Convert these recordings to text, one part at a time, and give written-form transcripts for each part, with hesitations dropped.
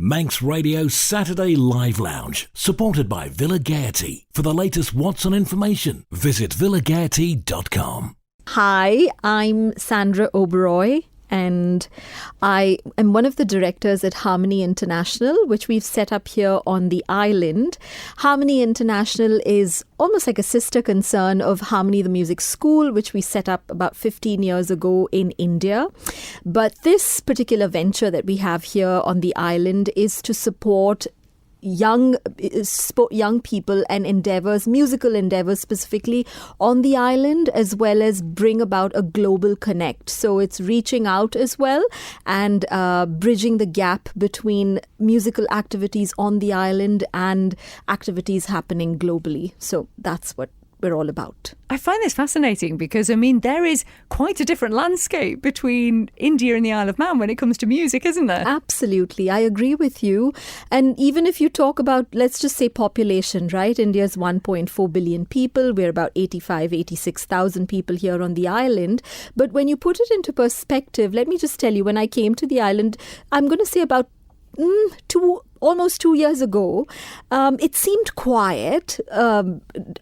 Manx Radio Saturday Live Lounge, supported by Villa Gaiety. For the latest What's On information, visit villagaiety.com. Hi, I'm Sandra Oberoi, and I am one of the directors at Harmony International, which we've set up here on the island. Harmony International is almost like a sister concern of Harmony the Music School, which we set up about 15 years ago in India. But this particular venture that we have here on the island is to support young people and endeavors, musical endeavors specifically on the island, as well as bring about a global connect. So it's reaching out as well and bridging the gap between musical activities on the island and activities happening globally. So that's what we're all about. I find this fascinating because, there is quite a different landscape between India and the Isle of Man when it comes to music, isn't there? Absolutely. I agree with you. And even if you talk about, let's just say population, right? India's 1.4 billion people. We're about 86,000 people here on the island. But when you put it into perspective, let me just tell you, when I came to the island, I'm going to say about almost 2 years ago, it seemed quiet,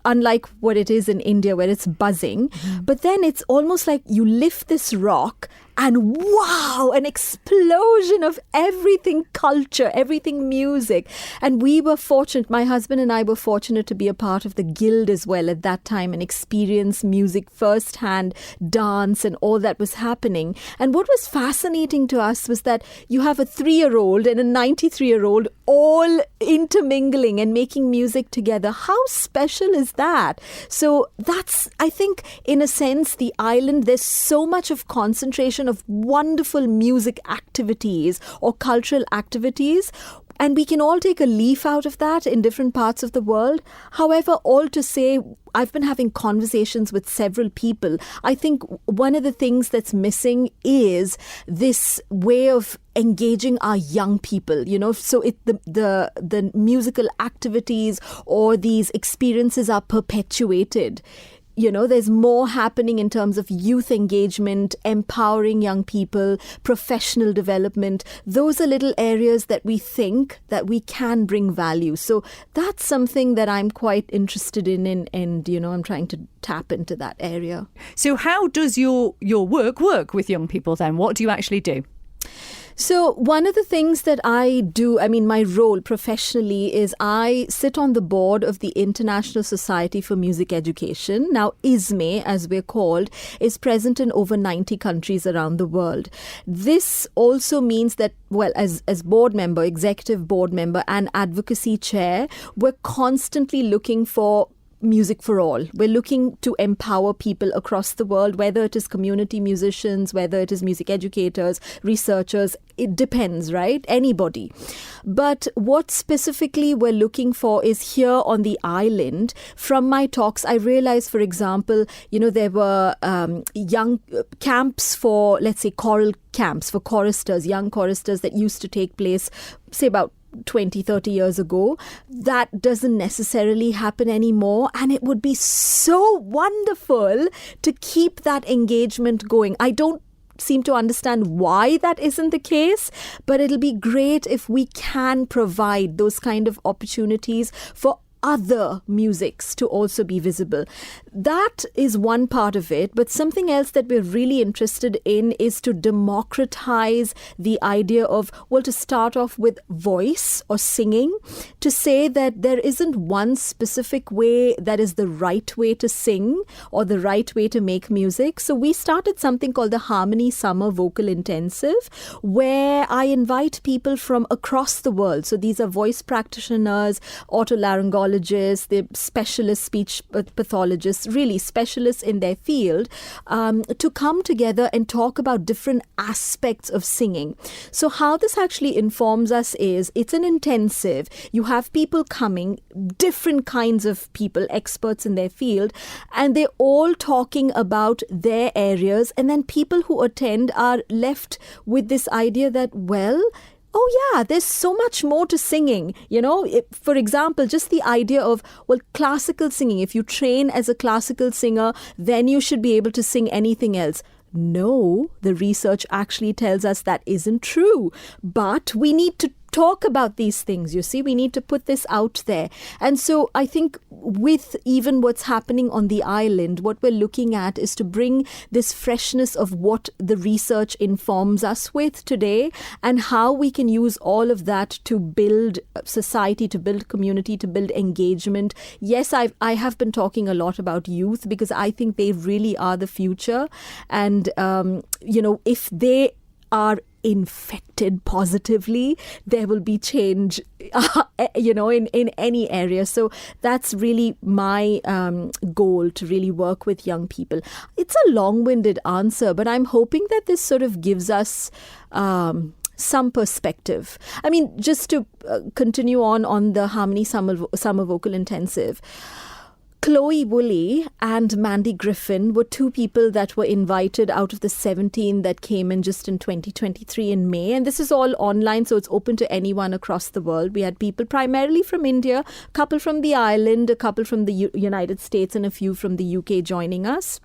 unlike what it is in India where it's buzzing. Mm-hmm. But then it's almost like you lift this rock and wow, an explosion of everything culture, everything music. And we were fortunate, my husband and I were fortunate to be a part of the guild as well at that time and experience music firsthand, dance and all that was happening. And what was fascinating to us was that you have a 3-year-old and a 93-year-old all intermingling and making music together. How special is that? So that's, I think, in a sense, the island, there's so much of concentration of wonderful music activities or cultural activities. And we can all take a leaf out of that in different parts of the world. However, all to say, I've been having conversations with several people. I think one of the things that's missing is this way of engaging our young people, so the musical activities or these experiences are perpetuated. There's more happening in terms of youth engagement, empowering young people, professional development. Those are little areas that we think that we can bring value. So that's something that I'm quite interested in and I'm trying to tap into that area. So how does your work with young people then? What do you actually do? So one of the things that I do, my role professionally is I sit on the board of the International Society for Music Education. Now, ISME, as we're called, is present in over 90 countries around the world. This also means that, as board member, executive board member and advocacy chair, we're constantly looking for music for all. We're looking to empower people across the world, whether it is community musicians, whether it is music educators, researchers. It depends, right? Anybody. But what specifically we're looking for is here on the island. From my talks, I realized, for example, there were young camps for, let's say, choral camps for choristers, young choristers that used to take place, say, about 20, 30 years ago. That doesn't necessarily happen anymore. And it would be so wonderful to keep that engagement going. I don't seem to understand why that isn't the case, but it'll be great if we can provide those kind of opportunities for other musics to also be visible. That is one part of it, but something else that we're really interested in is to democratize the idea of, to start off with voice or singing, to say that there isn't one specific way that is the right way to sing or the right way to make music. So we started something called the Harmony Summer Vocal Intensive, where I invite people from across the world. So these are voice practitioners, otolaryngologists, the specialist speech pathologists, really specialists in their field, to come together and talk about different aspects of singing. So how this actually informs us is it's an intensive. You have people coming, different kinds of people, experts in their field, and they're all talking about their areas. And then people who attend are left with this idea that, oh yeah, there's so much more to singing. For example, just the idea of, classical singing. If you train as a classical singer, then you should be able to sing anything else. No, the research actually tells us that isn't true. But we need to talk about these things, you see. We need to put this out there. And so I think with even what's happening on the island, what we're looking at is to bring this freshness of what the research informs us with today and how we can use all of that to build society, to build community, to build engagement. Yes, I have been talking a lot about youth because I think they really are the future. And, if they are infected positively, there will be change, in any area. So that's really my goal, to really work with young people. It's a long-winded answer, but I'm hoping that this sort of gives us some perspective. I mean, just to continue on the Harmony Summer Vocal Intensive, Chloe Woolley and Mandy Griffin were two people that were invited out of the 17 that came in just in 2023 in May. And this is all online, so it's open to anyone across the world. We had people primarily from India, a couple from the island, a couple from the United States, and a few from the UK joining us.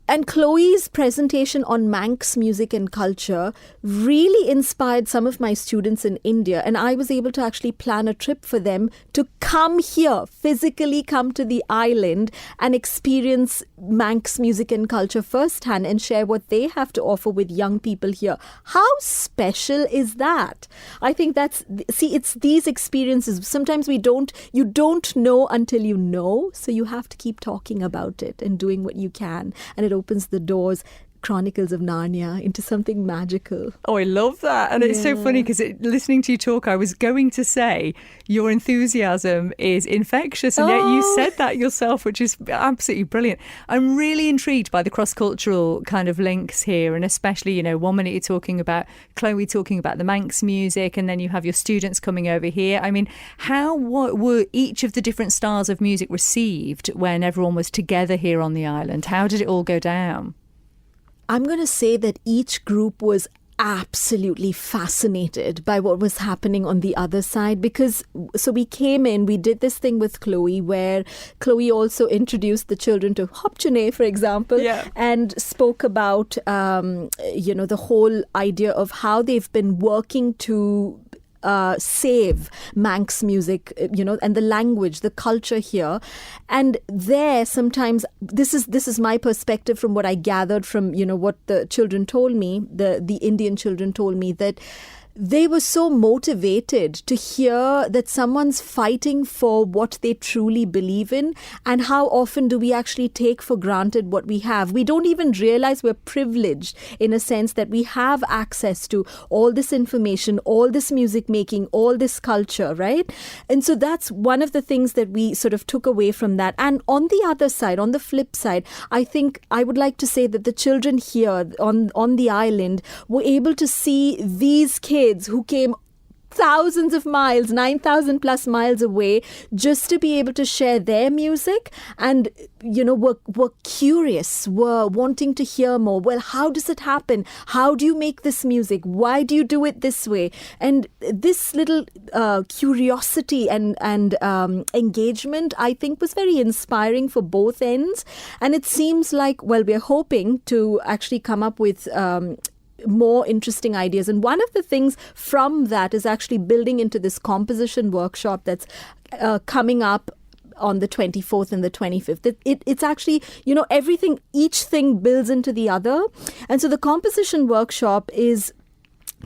And Chloe's presentation on Manx music and culture really inspired some of my students in India. And I was able to actually plan a trip for them to come here, physically come to the island and experience Manx music and culture firsthand and share what they have to offer with young people here. How special is that? I think it's these experiences. Sometimes you don't know until you know. So you have to keep talking about it and doing what you can. And it opens the doors, Chronicles of Narnia, into something magical. Oh, I love that. And it's so funny because listening to you talk, I was going to say your enthusiasm is infectious. And yet you said that yourself, which is absolutely brilliant. I'm really intrigued by the cross-cultural kind of links here. And especially, 1 minute you're talking about Chloe talking about the Manx music, and then you have your students coming over here. I mean, what were each of the different styles of music received when everyone was together here on the island? How did it all go down? I'm going to say that each group was absolutely fascinated by what was happening on the other side, because we came in, we did this thing with Chloe where Chloe also introduced the children to Hopchune, for example, and spoke about the whole idea of how they've been working to save Manx music, and the language, the culture here. And there, sometimes, this is my perspective from what I gathered from, what the children told me, the Indian children told me, that they were so motivated to hear that someone's fighting for what they truly believe in. And how often do we actually take for granted what we have? We don't even realize we're privileged in a sense that we have access to all this information, all this music making, all this culture, right? And so that's one of the things that we sort of took away from that. And on the other side, on the flip side, I think I would like to say that the children here on the island were able to see these kids who came thousands of miles, 9,000 plus miles away, just to be able to share their music, and were curious, were wanting to hear more. Well, how does it happen? How do you make this music? Why do you do it this way? And this little curiosity and engagement, I think, was very inspiring for both ends. And it seems like, we're hoping to actually come up with more interesting ideas. And one of the things from that is actually building into this composition workshop that's coming up on the 24th and the 25th. It's actually, each thing builds into the other. And so the composition workshop is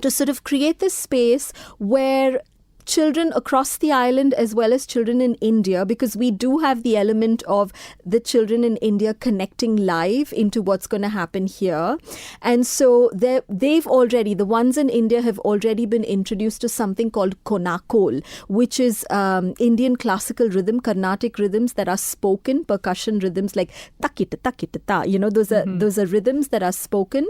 to sort of create this space where children across the island as well as children in India, because we do have the element of the children in India connecting live into what's going to happen here. And so the ones in India have already been introduced to something called Konakol, which is Indian classical rhythm, Carnatic rhythms that are spoken, percussion rhythms like takita, takita, ta. Those are rhythms that are spoken.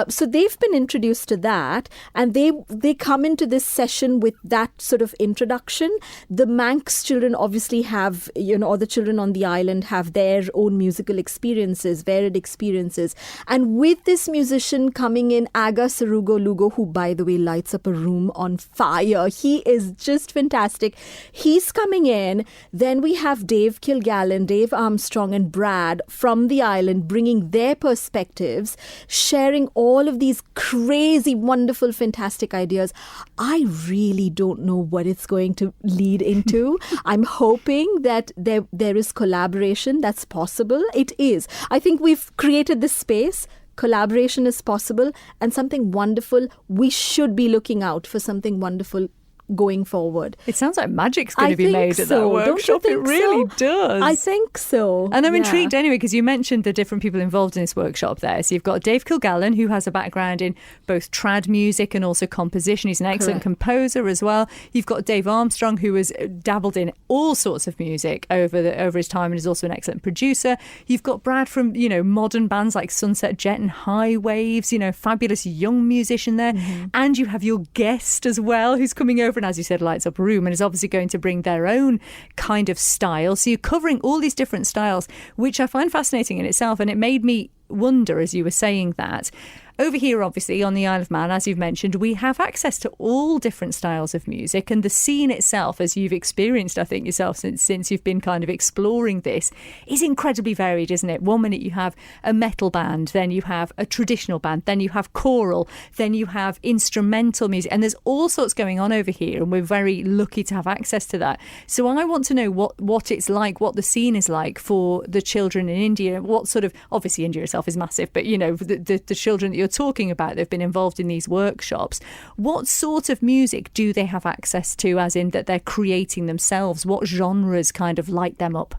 So they've been introduced to that, and they come into this session with that sort of introduction. The Manx children obviously have, or the children on the island have their own musical experiences, varied experiences. And with this musician coming in, Aga Sarugo Lugo, who, by the way, lights up a room on fire. He is just fantastic. He's coming in. Then we have Dave Kilgallen, Dave Armstrong and Brad from the island bringing their perspectives, sharing all of these crazy, wonderful, fantastic ideas. I really don't know what it's going to lead into. I'm hoping that there is collaboration that's possible. It is. I think we've created this space. Collaboration is possible, and something wonderful. We should be looking out for something wonderful going forward. It sounds like magic's going to be made at that workshop. It really does. I think so. And I'm intrigued anyway, because you mentioned the different people involved in this workshop there. So you've got Dave Kilgallen, who has a background in both trad music and also composition. He's an excellent composer as well. You've got Dave Armstrong, who has dabbled in all sorts of music over his time and is also an excellent producer. You've got Brad from, modern bands like Sunset Jet and High Waves, fabulous young musician there. Mm-hmm. And you have your guest as well, who's coming over and, as you said, lights up a room and is obviously going to bring their own kind of style. So you're covering all these different styles, which I find fascinating in itself. And it made me wonder, as you were saying that, over here, obviously, on the Isle of Man, as you've mentioned, we have access to all different styles of music, and the scene itself, as you've experienced, I think, yourself since you've been kind of exploring this, is incredibly varied, isn't it? One minute you have a metal band, then you have a traditional band, then you have choral, then you have instrumental music, and there's all sorts going on over here, and we're very lucky to have access to that. So I want to know what it's like, what the scene is like for the children in India, what sort of, obviously India itself is massive, but, the children that you're talking about, they've been involved in these workshops. What sort of music do they have access to, as in that they're creating themselves? What genres kind of light them up?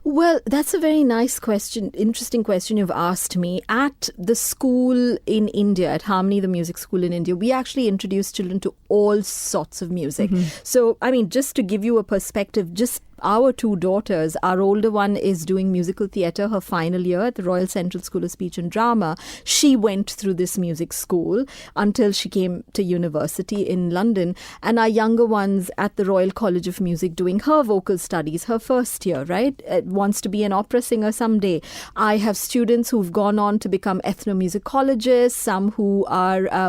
Well, that's a very nice question, interesting question you've asked me. At the school in India, at Harmony, the music school in India, we actually introduce children to all sorts of music. Mm-hmm. So, just to give you a perspective, just our two daughters, our older one is doing musical theatre, her final year at the Royal Central School of Speech and Drama. She went through this music school until she came to university in London. And our younger one's at the Royal College of Music doing her vocal studies, her first year, right? Wants to be an opera singer someday. I have students who've gone on to become ethnomusicologists, some who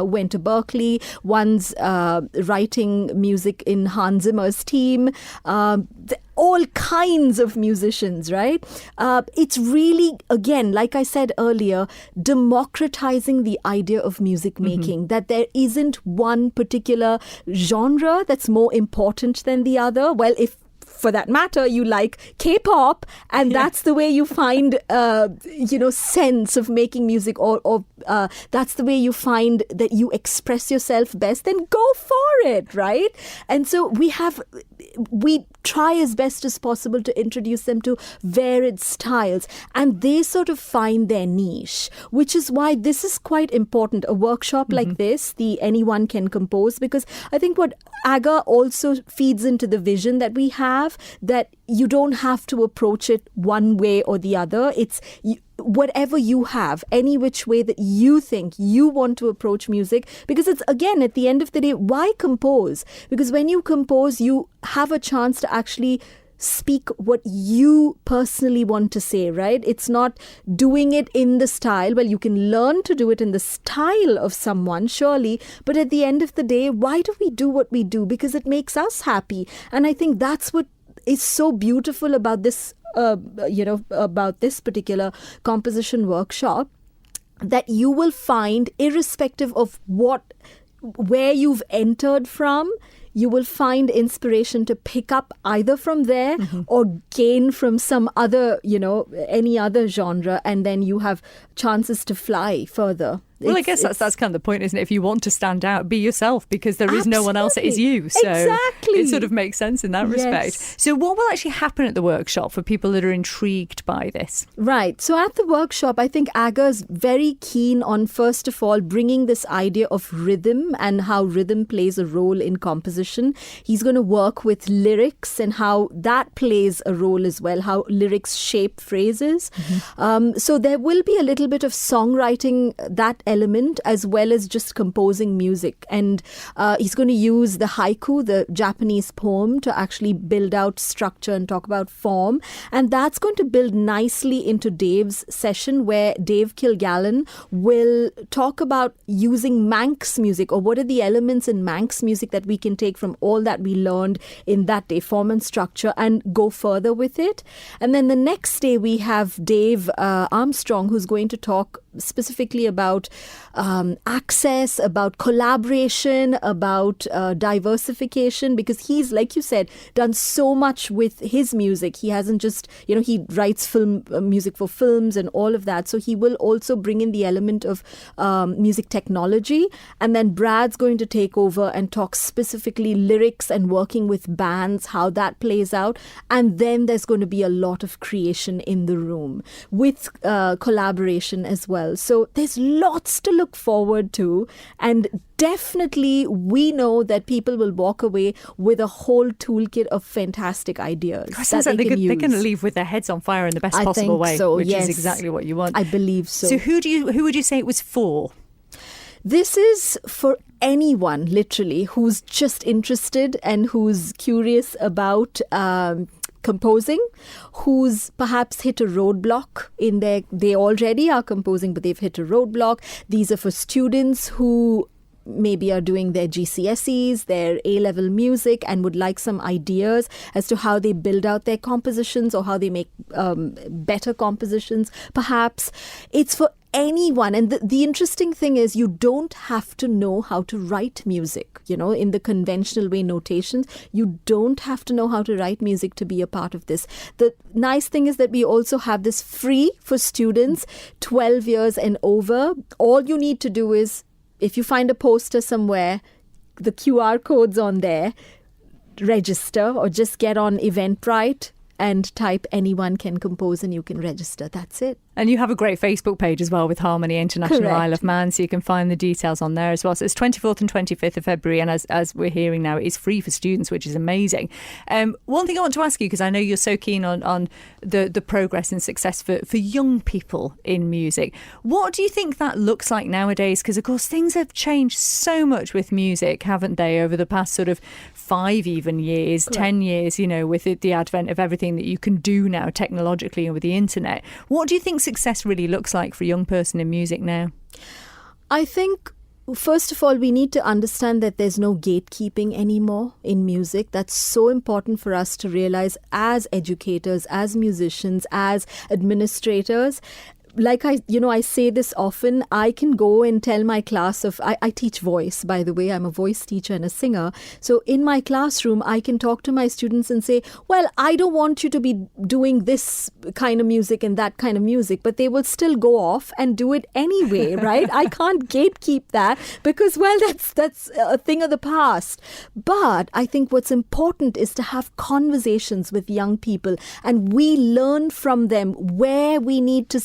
went to Berkeley, one's writing music in Hans Zimmer's team. All kinds of musicians, right? It's really, again, like I said earlier, democratizing the idea of music making, that there isn't one particular genre that's more important than the other. Well, if for that matter, you like K-pop, and that's the way you find, sense of making music, or that's the way you find that you express yourself best, then go for it, right? And so we try as best as possible to introduce them to varied styles, and they sort of find their niche, which is why this is quite important. A workshop like this, the Anyone Can Compose, because I think what AGA also feeds into the vision that we have, that you don't have to approach it one way or the other. It's whatever you have, any which way that you think you want to approach music. Because it's, again, at the end of the day, why compose? Because when you compose, you have a chance to actually speak what you personally want to say, right? It's not doing it in the style. Well, you can learn to do it in the style of someone, surely. But at the end of the day, why do we do what we do? Because it makes us happy. And I think that's what is so beautiful about this, about this particular composition workshop, that you will find, irrespective of where you've entered from, you will find inspiration to pick up either from there or gain from some other, any other genre, and then you have chances to fly further. Well, I guess that's kind of the point, isn't it? If you want to stand out, be yourself, because there is no one else that is you. So exactly. It sort of makes sense in that respect. So what will actually happen at the workshop for people that are intrigued by this? Right. So at the workshop, I think AGA's very keen on, first of all, bringing this idea of rhythm and how rhythm plays a role in composition. He's going to work with lyrics and how that plays a role as well, how lyrics shape phrases. So there will be a little bit of songwriting, that element as well as just composing music. And he's going to use the haiku, the Japanese poem, to actually build out structure and talk about form. And that's going to build nicely into Dave's session, where Dave Kilgallen will talk about using Manx music, or what are the elements in Manx music that we can take from all that we learned in that day, form and structure, and go further with it. And then the next day we have Dave Armstrong, who's going to talk specifically about access, about collaboration, about diversification, because he's, like you said, done so much with his music. He hasn't just, he writes film music for films and all of that. So he will also bring in the element of music technology. And then Brad's going to take over and talk specifically lyrics and working with bands, how that plays out. And then there's going to be a lot of creation in the room with collaboration as well. So there's lots to look forward to, and definitely we know that people will walk away with a whole toolkit of fantastic ideas. Sounds like they're going to leave with their heads on fire in the best possible way, which is exactly what you want. I believe so. So who would you say it was for? This is for anyone, literally, who's just interested and who's curious about composing, who's perhaps hit a roadblock in they already are composing, but they've hit a roadblock. These are for students who maybe are doing their GCSEs, their A-level music, and would like some ideas as to how they build out their compositions or how they make better compositions. Perhaps it's for anyone. And the interesting thing is, you don't have to know how to write music, in the conventional way, notations. You don't have to know how to write music to be a part of this. The nice thing is that we also have this free for students 12 years and over. All you need to do is, if you find a poster somewhere, the QR code's on there, register, or just get on Eventbrite and type "anyone can compose" and you can register. That's it. And you have a great Facebook page as well with Harmony International Correct. Isle of Man, so you can find the details on there as well. So it's 24th and 25th of February, and as we're hearing now, it's free for students, which is amazing. One thing I want to ask you, because I know you're so keen on the progress and success for young people in music, what do you think that looks like nowadays? Because, of course, things have changed so much with music, haven't they, over the past sort of 5 even years, Correct. 10 years, with the advent of everything that you can do now technologically and with the internet. What do you think success really looks like for a young person in music now? I think, first of all, we need to understand that there's no gatekeeping anymore in music. That's so important for us to realize as educators, as musicians, as administrators. Like I say this often, I can go and tell my class I teach voice, by the way. I'm a voice teacher and a singer. So in my classroom, I can talk to my students and say, well, I don't want you to be doing this kind of music and that kind of music, but they will still go off and do it anyway, right? I can't gatekeep that because, well, that's a thing of the past. But I think what's important is to have conversations with young people, and we learn from them where we need to,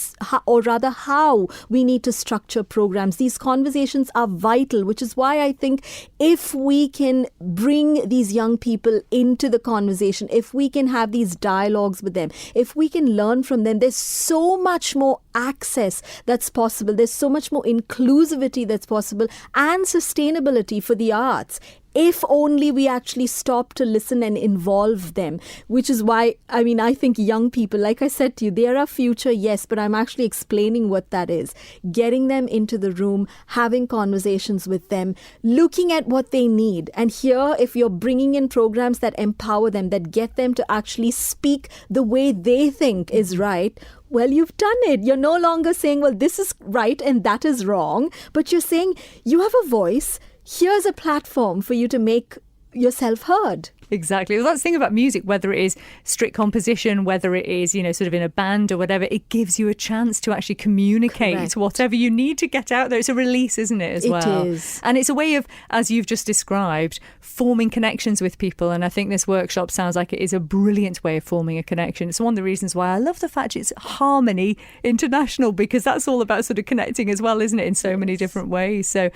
or rather how we need to structure programs. These conversations are vital, which is why I think if we can bring these young people into the conversation, if we can have these dialogues with them, if we can learn from them, there's so much more access that's possible. There's so much more inclusivity that's possible, and sustainability for the arts, if only we actually stop to listen and involve them. Which is why, I think young people, like I said to you, they are our future, yes, but I'm actually explaining what that is. Getting them into the room, having conversations with them, looking at what they need. And here, if you're bringing in programs that empower them, that get them to actually speak the way they think is right, well, you've done it. You're no longer saying, well, this is right and that is wrong, but you're saying you have a voice. Here's a platform for you to make yourself heard. Exactly. Well, that's the thing about music, whether it is strict composition, whether it is, sort of in a band or whatever, it gives you a chance to actually communicate Correct. Whatever you need to get out there. It's a release, isn't it, as well? It is. And it's a way of, as you've just described, forming connections with people. And I think this workshop sounds like it is a brilliant way of forming a connection. It's one of the reasons why I love the fact it's Harmony International, because that's all about sort of connecting as well, isn't it, in so many different ways. So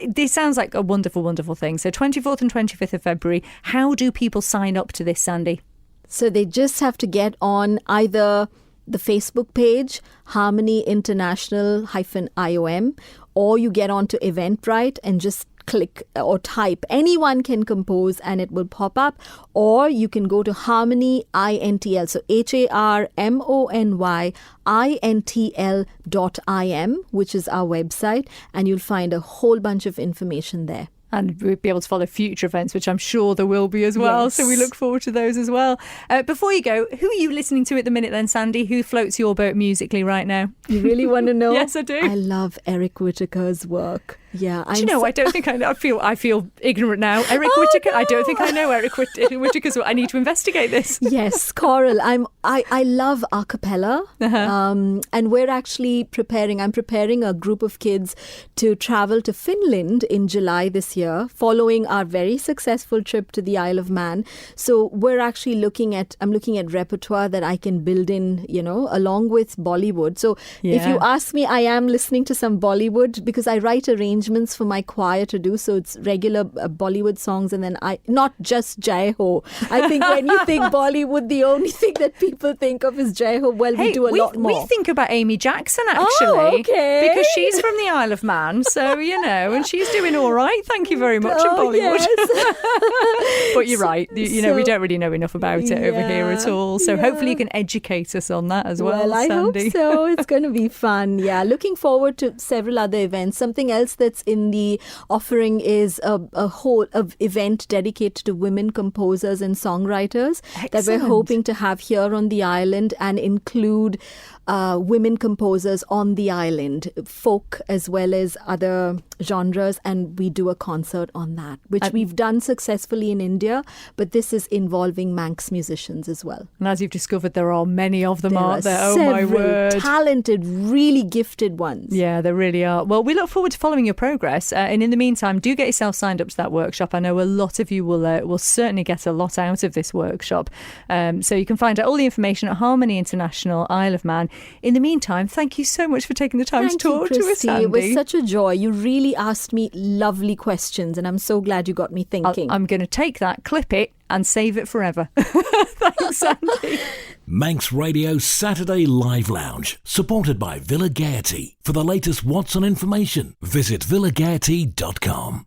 this sounds like a wonderful, wonderful thing. So 24th and 25th of February, how do people sign up to this, Sandy? So they just have to get on either the Facebook page, Harmony International-IOM, or you get onto Eventbrite and just click or type anyone can compose and it will pop up, or you can go to Harmony INTL, so HARMONYINTL.IM, which is our website, and you'll find a whole bunch of information there. And we'll be able to follow future events, which I'm sure there will be as well. Yes. So we look forward to those as well. Before you go, who are you listening to at the minute then, Sandy? Who floats your boat musically right now? You really want to know? Yes, I do. I love Eric Whittaker's work. Yeah, Do you know, I don't think I know. I feel ignorant now. Eric Whittaker. no. I don't think I know Eric Whittaker's work. I need to investigate this. Yes, choral. I love a cappella, and we're actually I'm preparing a group of kids to travel to Finland in July this year, following our very successful trip to the Isle of Man. So we're actually I'm looking at repertoire that I can build in, along with Bollywood. So if you ask me, I am listening to some Bollywood because I write arrangements for my choir to do. So it's regular Bollywood songs, and then not just Jai Ho. I think when you think Bollywood, the only thing that people think of is Jai Ho. Well, we do a lot more. We think about Amy Jackson, actually. Oh, okay. Because she's from the Isle of Man, so, and she's doing all right. Thank you very much in Bollywood. Yes. But you're right. We don't really know enough about it over here at all. So hopefully you can educate us on that as well, I Sandy. hope so. It's going to be fun. Yeah, looking forward to several other events. Something else that's in the offering is a whole event dedicated to women composers and songwriters. Excellent. That we're hoping to have here on the island and include women composers on the island, folk as well as other genres, and we do a concert on that, which we've done successfully in India, but this is involving Manx musicians as well. And as you've discovered, there are many of them, aren't there? Oh, several my word. talented, really gifted ones. Yeah, there really are. Well, we look forward to following your progress. And in the meantime, do get yourself signed up to that workshop. I know a lot of you will certainly get a lot out of this workshop. So you can find out all the information at Harmony International, Isle of Man. In the meantime, thank you so much for taking the time to talk to us, Sandy. It was such a joy. You really asked me lovely questions, and I'm so glad you got me thinking. I'm going to take that, clip it, and save it forever. Thanks, Sandy. Manx Radio Saturday Live Lounge, supported by Villa Gaiety. For the latest What's On information, visit villagaiety.com.